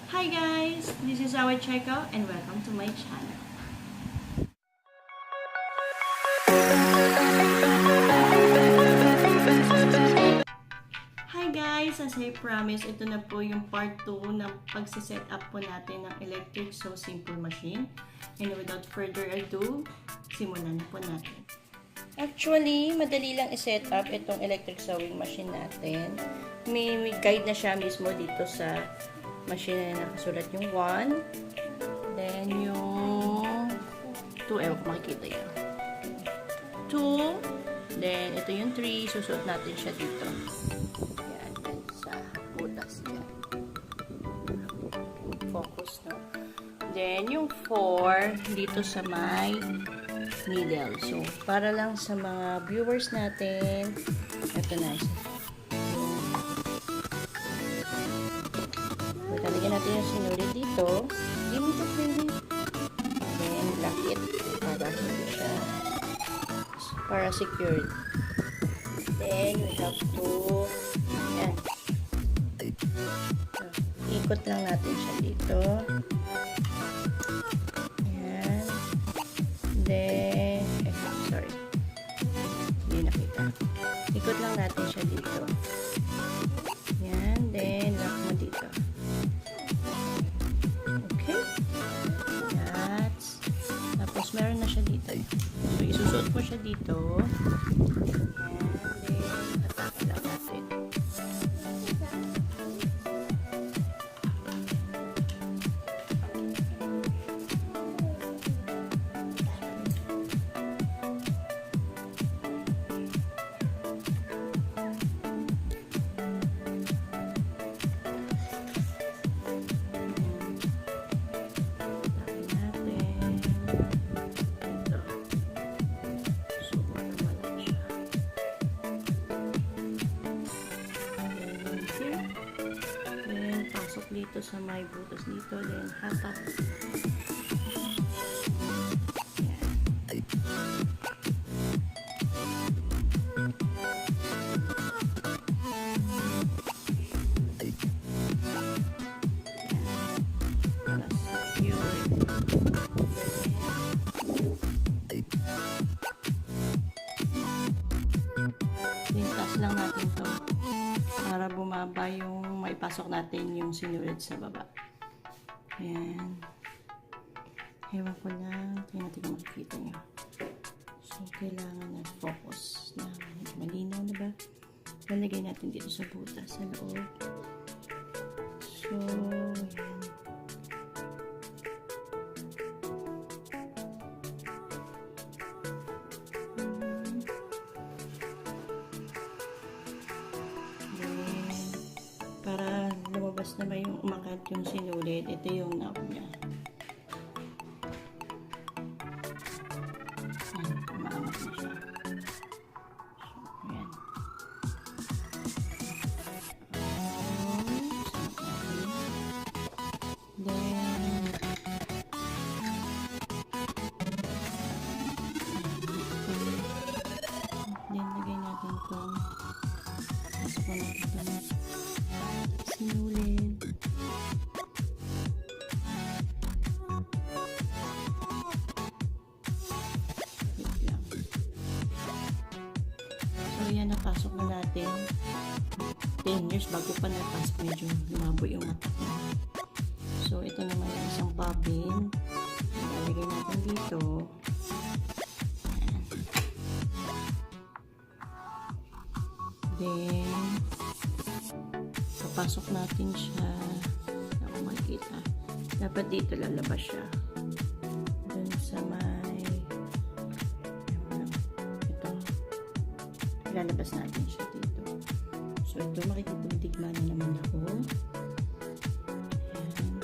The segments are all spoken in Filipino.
Hi guys, this is aueecheco and welcome to my channel. Hi guys, as I promised, ito na po yung part 2 ng pagsiset up po natin ng electric sew simple machine. And without further ado, simulan po natin. Actually, madali lang i-set up itong electric sewing machine natin. May guide na siya mismo dito sa machine na nakasulat yung 1. Then, yung 2. Ewan ko makikita yun. 2. Then, ito yung 3. Susuot natin siya dito. Yan. Yan sa butas. Yan. Focus, no? Then, yung 4. Dito sa may needle. So, para lang sa mga viewers natin, ito na. Talagyan natin yung sinulit dito. Ganito pwede. Then, lock it para hindi siya para secured. Then, we have to yan. So, ikot lang natin siya dito. Yan. Then, sorry. Hindi nakita. Ikot lang natin siya dito. Yan. Then, lock mo dito. Tapos, meron na siya dito. So, isusot ko siya dito. And then, atake lang natin. Dito sa may butas dito, then hatak. Lintas lang natin to para bumaba yung maipasok natin yung sinulit sa baba. Ayan. Ewan ko lang. Tingnan natin kung makikita nyo. So, kailangan na focus na. Malinaw na ba? Lalagay natin dito sa butas sa loob. So, ayan. Para lumabas na ba yung umakat yung sinulit, ito yung knob niya. Ayan, umaangat na siya. So, ayan. Then, lagay natin itong pasok na natin itong sinulit. So, yan, napasok na natin. 10 years bago pa napasok, medyo lumabo yung mata niya. So, ito naman yung isang bobbin. Ilalagay natin dito. Then, papasok natin siya. Ako makikita. Dapat dito lalabas siya. Dun sa may ito. Lalabas natin siya dito. So, ito makikita na naman ako. Ayan.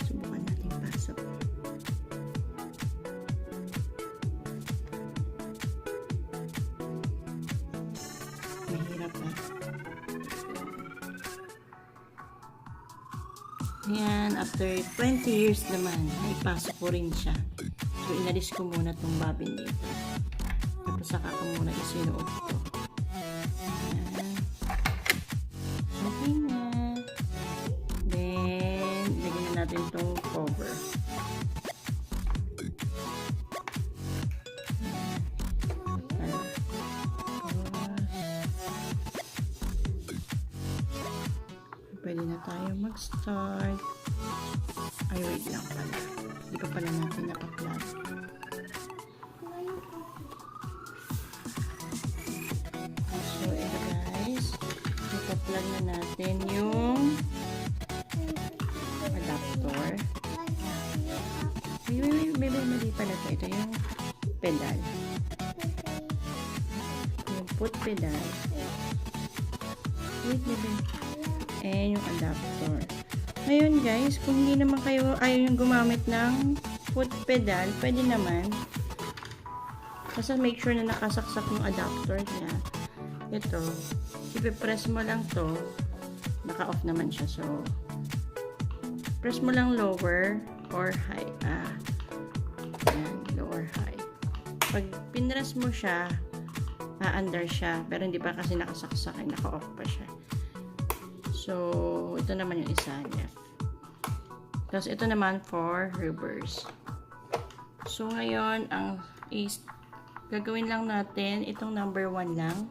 Subukan natin pasok. Mahirap na. Ayan, after 20 years naman, naipasok ko rin siya. So, inalis ko muna itong bobbin dito. Tapos, saka ko muna isinuot ko. Ayan. Okay na. pwede na tayo mag-start. Ay, wait lang pala. Hindi pa pala natin nakaplug. So, ito guys. Ipa-plug na natin yung adapter. May mali pala ito. Ito yung pedal. Yung foot pedal. Wait, baby. And yung adapter. Ngayon guys, kung hindi naman kayo ayaw yung gumamit ng foot pedal, pwede naman. Basta make sure na nakasaksak yung adapter niya. Ito, ipipress mo lang to. Naka-off naman siya. So, press mo lang lower or high. Ayan, lower high. Pag pinress mo siya, under siya. Pero hindi pa kasi nakasaksak. Naka-off pa siya. So, ito naman yung isa niya. Tapos, ito naman for reverse. So, ngayon, ang gagawin lang natin, itong number 1 lang.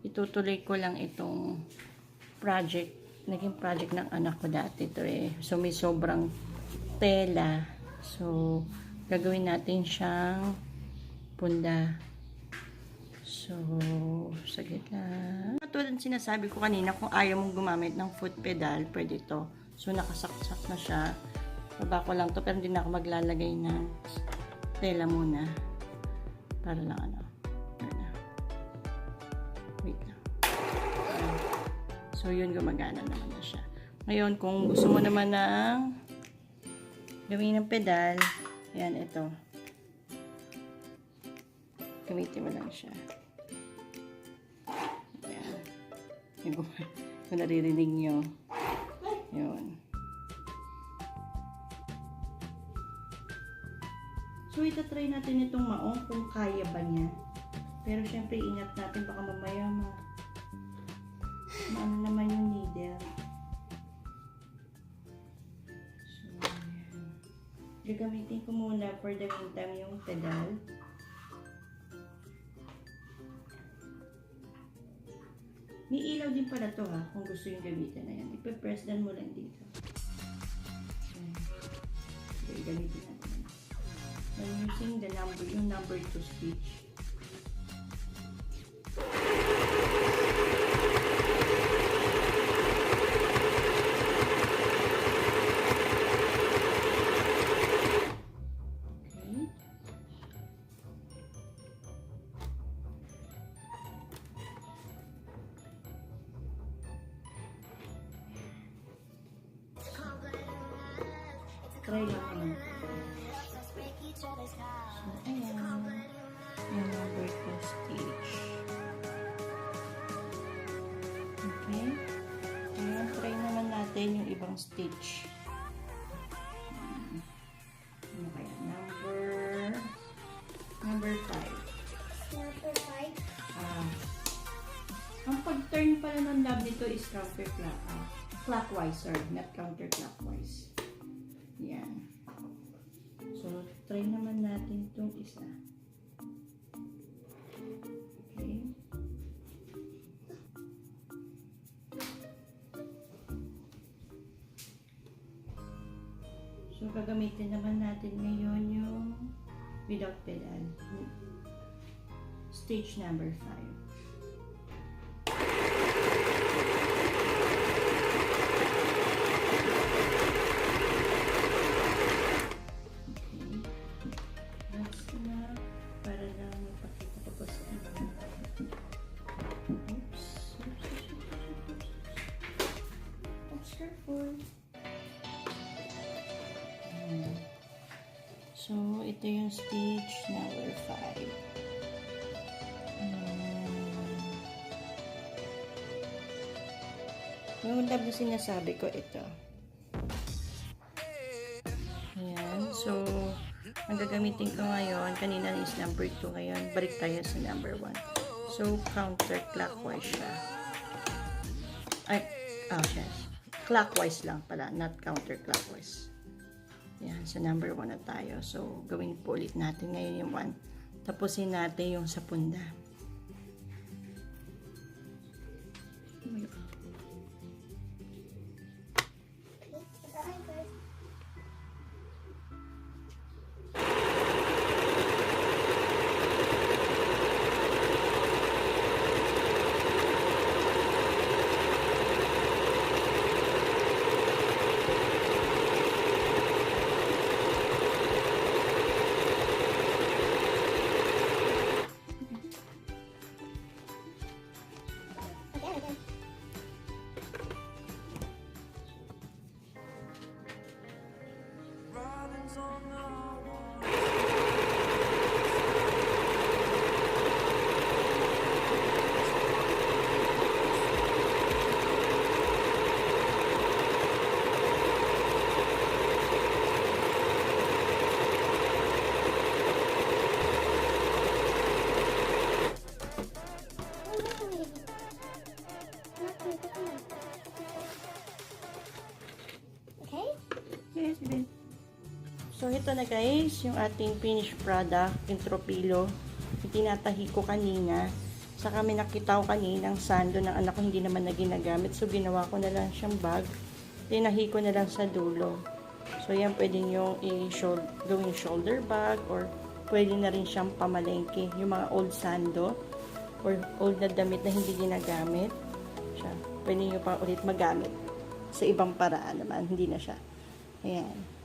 Itutuloy ko lang itong project. Naging project ng anak ko dati ito eh. So, may sobrang tela. So, gagawin natin siyang punda. So, saglit lang. Katulad sinasabi ko kanina, kung ayaw mong gumamit ng foot pedal, pwede ito. So, nakasaksak na siya. Baba ko lang to pero hindi na ako maglalagay ng tela muna. Para lang ano. Wait lang. So, yun, gumagana naman na siya. Ngayon, kung gusto mo naman ng gawin ng pedal, yan, ito. Gamitin mo lang siya. Yan. Kung naririnig nyo. Yun. So, itatry natin itong maong kung kaya ba niya. Pero, syempre, ingat natin. Baka mamaya maano naman yung needle. So, yan. Gagamitin ko muna for the meantime yung pedal. May ilaw din pala to ha, kung gusto yung gamitin na yan. Ipe-press down mo lang dito. Okay, gamitin natin. I'm using the number 2 stitch. Try lang naman. So, ayan. Yung number 2 stitch. Okay. Ayan, try naman natin yung ibang stitch. Ano kaya? Number 5. Number 5? Ang pag-turn pala ng knob nito is clockwise, sorry, not counterclockwise. Yan. So, try naman natin itong isa. Okay. So, gagamitin naman natin ngayon yung without pedal. Stitch number 5. So, ito yung stitch number 5. Yung tab na sinasabi ko, ito. Ayan. So, ang gagamitin ko ngayon, kanina is number 2 ngayon. Balik tayo sa number 1. So, counterclockwise siya. Yes. Clockwise lang pala, not counterclockwise. Yan, sa number 1 na tayo. So, gawin po ulit natin ngayon yung 1. Tapusin natin yung sa punda. Yes, babe. So, ito na guys, yung ating finished product, yung tropilo. Yung tinatahi ko kanina. Saka may nakita ko kaninang sando ng anak ko, hindi naman na ginagamit. So, ginawa ko na lang siyang bag. Tinahi ko na lang sa dulo. So, yan pwede nyo gawing shoulder bag or pwede na rin siyang pamalengke. Yung mga old sando or old na damit na hindi ginagamit. Siya, pwede nyo pa ulit magamit sa ibang paraan naman. Hindi na siya. Ayan.